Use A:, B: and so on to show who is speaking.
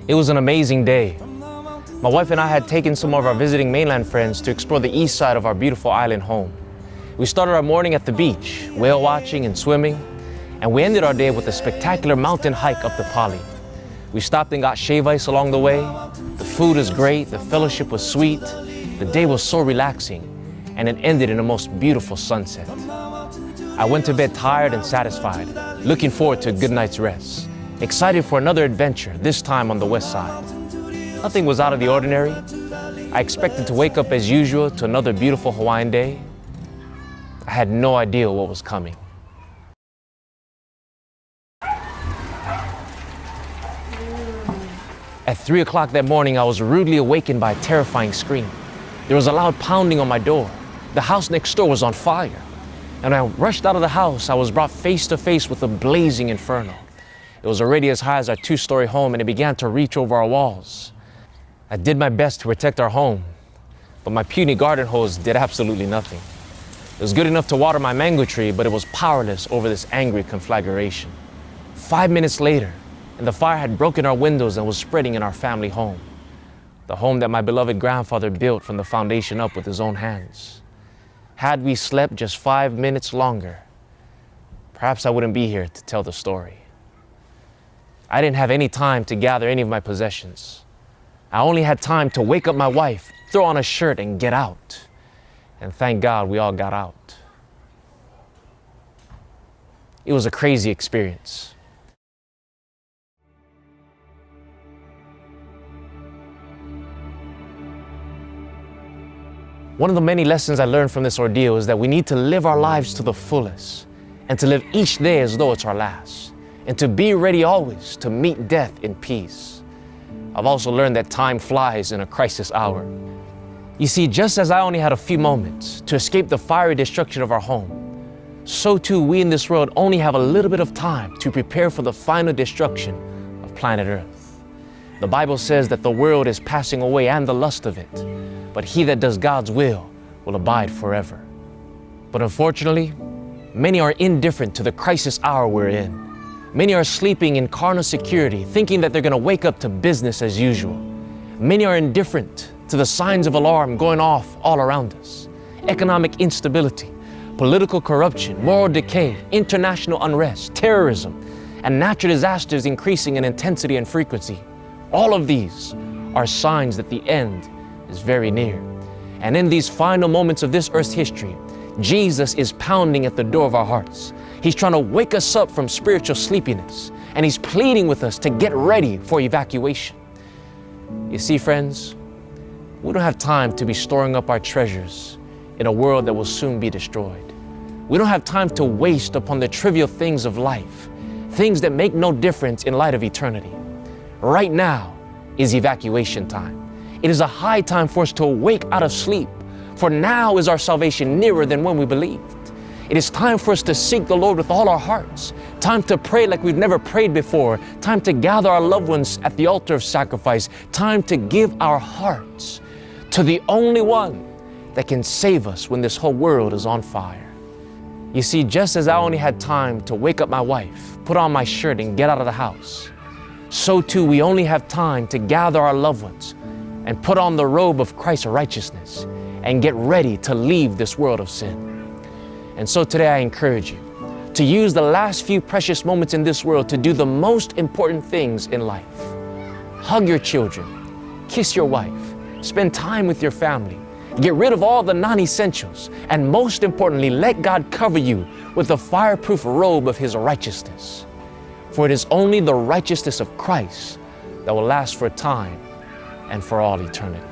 A: It was an amazing day. My wife and I had taken some of our visiting mainland friends to explore the east side of our beautiful island home. We started our morning at the beach, whale watching and swimming, and we ended our day with a spectacular mountain hike up the Pali. We stopped and got shave ice along the way. The food was great, the fellowship was sweet, the day was so relaxing, and it ended in a most beautiful sunset. I went to bed tired and satisfied, looking forward to a good night's rest, excited for another adventure, this time on the west side. Nothing was out of the ordinary. I expected to wake up as usual to another beautiful Hawaiian day. I had no idea what was coming. At 3 o'clock that morning, I was rudely awakened by a terrifying scream. There was a loud pounding on my door. The house next door was on fire. And when I rushed out of the house, I was brought face to face with a blazing inferno. It was already as high as our 2-story home, and it began to reach over our walls. I did my best to protect our home, but my puny garden hose did absolutely nothing. It was good enough to water my mango tree, but it was powerless over this angry conflagration. 5 minutes later, and the fire had broken our windows and was spreading in our family home. The home that my beloved grandfather built from the foundation up with his own hands. Had we slept just 5 minutes longer, perhaps I wouldn't be here to tell the story. I didn't have any time to gather any of my possessions. I only had time to wake up my wife, throw on a shirt, and get out. And thank God we all got out. It was a crazy experience. One of the many lessons I learned from this ordeal is that we need to live our lives to the fullest and to live each day as though it's our last, and to be ready always to meet death in peace. I've also learned that time flies in a crisis hour. You see, just as I only had a few moments to escape the fiery destruction of our home, so too we in this world only have a little bit of time to prepare for the final destruction of planet Earth. The Bible says that the world is passing away and the lust of it, but he that does God's will abide forever. But unfortunately, many are indifferent to the crisis hour we're in. Many are sleeping in carnal security, thinking that they're going to wake up to business as usual. Many are indifferent to the signs of alarm going off all around us. Economic instability, political corruption, moral decay, international unrest, terrorism, and natural disasters increasing in intensity and frequency. All of these are signs that the end is very near. And in these final moments of this earth's history, Jesus is pounding at the door of our hearts. He's trying to wake us up from spiritual sleepiness, and he's pleading with us to get ready for evacuation. You see, friends, we don't have time to be storing up our treasures in a world that will soon be destroyed. We don't have time to waste upon the trivial things of life, things that make no difference in light of eternity. Right now is evacuation time. It is a high time for us to awake out of sleep, for now is our salvation nearer than when we believed. It is time for us to seek the Lord with all our hearts, time to pray like we've never prayed before, time to gather our loved ones at the altar of sacrifice, time to give our hearts to the only one that can save us when this whole world is on fire. You see, just as I only had time to wake up my wife, put on my shirt, and get out of the house, so too we only have time to gather our loved ones and put on the robe of Christ's righteousness and get ready to leave this world of sin. And so today I encourage you to use the last few precious moments in this world to do the most important things in life. Hug your children, kiss your wife, spend time with your family, get rid of all the non-essentials, and most importantly, let God cover you with the fireproof robe of his righteousness. For it is only the righteousness of Christ that will last for time and for all eternity.